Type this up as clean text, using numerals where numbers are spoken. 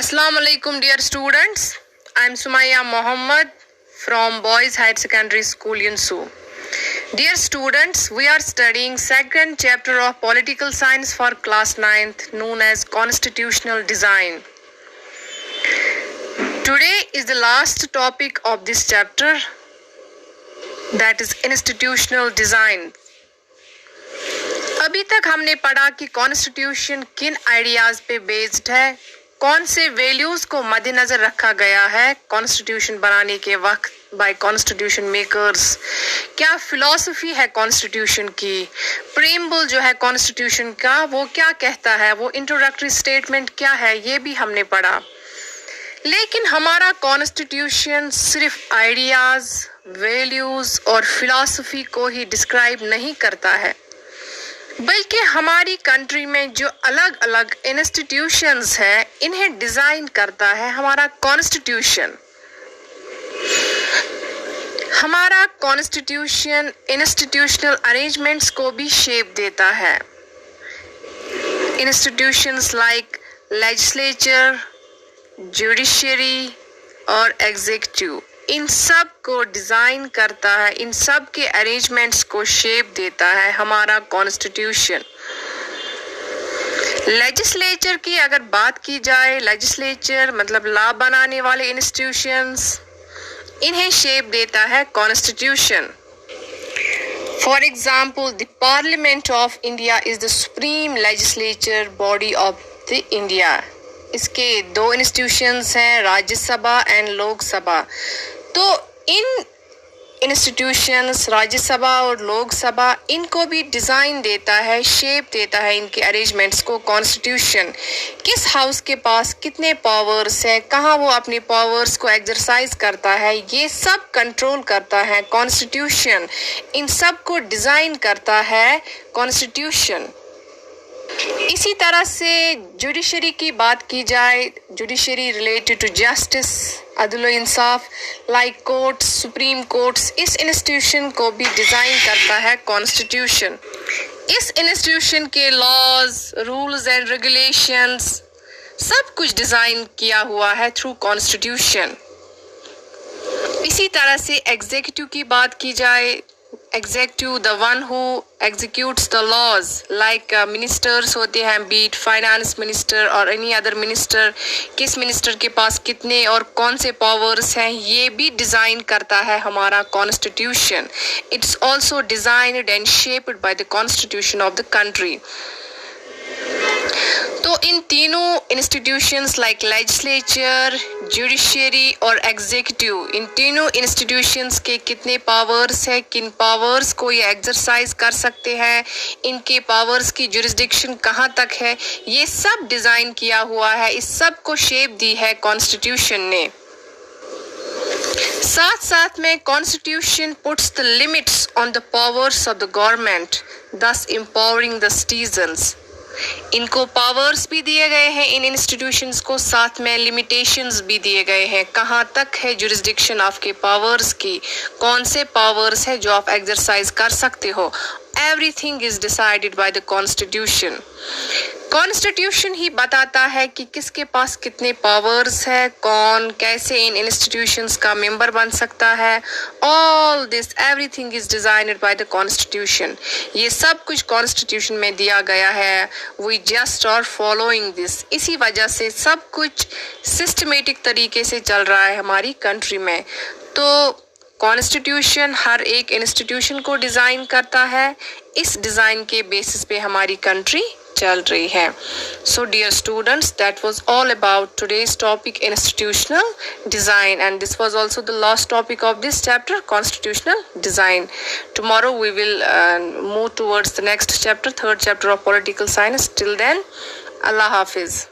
Assalamu alaikum dear students. I am Sumaya Mohammed from Boys Higher Secondary School Yunsu. Dear students, we are studying second chapter of Political Science for class 9th known as Constitutional Design. Today is the last topic of this chapter, that is Institutional Design. अभी तक हमने पढ़ा कि constitution किन ideas पे based है, कौन से वैल्यूज को मद्देनजर रखा गया है कॉन्स्टिट्यूशन बनाने के वक्त बाय कॉन्स्टिट्यूशन मेकर्स, क्या फिलॉसफी है कॉन्स्टिट्यूशन की, प्रीएम्बल जो है कॉन्स्टिट्यूशन का वो क्या कहता है, वो इंट्रोडक्टरी स्टेटमेंट क्या है, ये भी हमने पढ़ा. लेकिन हमारा कॉन्स्टिट्यूशन सिर्फ आइडियाज, वैल्यूज और फिलॉसफी को ही डिस्क्राइब नहीं करता है, बल्कि हमारी कंट्री में जो अलग अलग इंस्टीट्यूशंस हैं इन्हें डिज़ाइन करता है हमारा कॉन्स्टिट्यूशन. हमारा कॉन्स्टिट्यूशन इंस्टीट्यूशनल अरेंजमेंट्स को भी शेप देता है. इंस्टीट्यूशंस लाइक लेजिस्लेचर, जुडिशरी और एग्जीक्यूटिव, इन सब को डिज़ाइन करता है, इन सब के अरेंजमेंट्स को शेप देता है हमारा कॉन्स्टिट्यूशन. लेजिस्लेचर की अगर बात की जाए, लेजिस्लेचर मतलब लॉ बनाने वाले इंस्टीट्यूशंस, इन्हें शेप देता है constitution. For example, the parliament of India is the supreme legislature body of the India. इसके दो इंस्टीट्यूशंस हैं, राज्यसभा एंड लोकसभा. तो इन इंस्टीट्यूशंस राज्यसभा और लोकसभा, इनको भी डिज़ाइन देता है, शेप देता है इनके अरेंजमेंट्स को कॉन्स्टिट्यूशन. किस हाउस के पास कितने पावर्स हैं, कहाँ वो अपने पावर्स को एक्सरसाइज करता है, ये सब कंट्रोल करता है कॉन्स्टिट्यूशन. इन सब को डिज़ाइन करता है कॉन्स्टिट्यूशन. इसी तरह से जुडिशरी की बात की जाए, जुडिशरी रिलेटेड टू जस्टिस, अदल इंसाफ, लाइक कोर्ट्स, सुप्रीम कोर्ट्स, इस इंस्टीट्यूशन को भी डिज़ाइन करता है कॉन्स्टिट्यूशन. इस इंस्टीट्यूशन के लॉज, रूल्स एंड रेगुलेशंस सब कुछ डिज़ाइन किया हुआ है थ्रू कॉन्स्टिट्यूशन. इसी तरह से एग्जीक्यूटिव की बात की जाए, executive the one who executes the laws, like ministers होते हैं, बीट फाइनेंस मिनिस्टर और एनी अदर मिनिस्टर, किस मिनिस्टर के पास कितने और कौन से पावर्स हैं, ये भी डिज़ाइन करता है हमारा constitution. It's also designed and shaped by the constitution of the country. तो इन तीनों इंस्टीट्यूशंस लाइक लेजिस्लेचर, जुडिशरी और एग्जीक्यूटिव, इन तीनों इंस्टीट्यूशंस के कितने पावर्स हैं, किन पावर्स को ये एक्सरसाइज कर सकते हैं, इनके पावर्स की जुरिस्डिक्शन कहाँ तक है, ये सब डिज़ाइन किया हुआ है. इस सब को शेप दी है कॉन्स्टिट्यूशन ने. साथ साथ में constitution puts the limits on the powers of the government, दस एम्पावरिंग द सिटीजन्स. इनको पावर्स भी दिए गए हैं इन इंस्टीट्यूशंस को, साथ में लिमिटेशंस भी दिए गए हैं, कहाँ तक है जुरिस्डिक्शन आपके पावर्स की, कौन से पावर्स है जो आप एक्सरसाइज कर सकते हो. Everything is decided by the constitution. Constitution ही बताता है कि किसके पास कितने पावर्स है, कौन कैसे इन इंस्टीट्यूशंस का मेंबर बन सकता है. All this everything is designed by the constitution. ये सब कुछ कॉन्स्टिट्यूशन में दिया गया है. We just are following this. इसी वजह से सब कुछ सिस्टमेटिक तरीके से चल रहा है हमारी कंट्री में. तो कॉन्स्टिट्यूशन हर एक इंस्टीट्यूशन को डिज़ाइन करता है. इस डिज़ाइन के बेसिस पे हमारी कंट्री चल रही है. So dear students, that was all about today's topic, institutional design, and this was also the last topic of this chapter, constitutional design. Tomorrow we will move towards the next chapter, third chapter of political science. Till then, Allah Hafiz.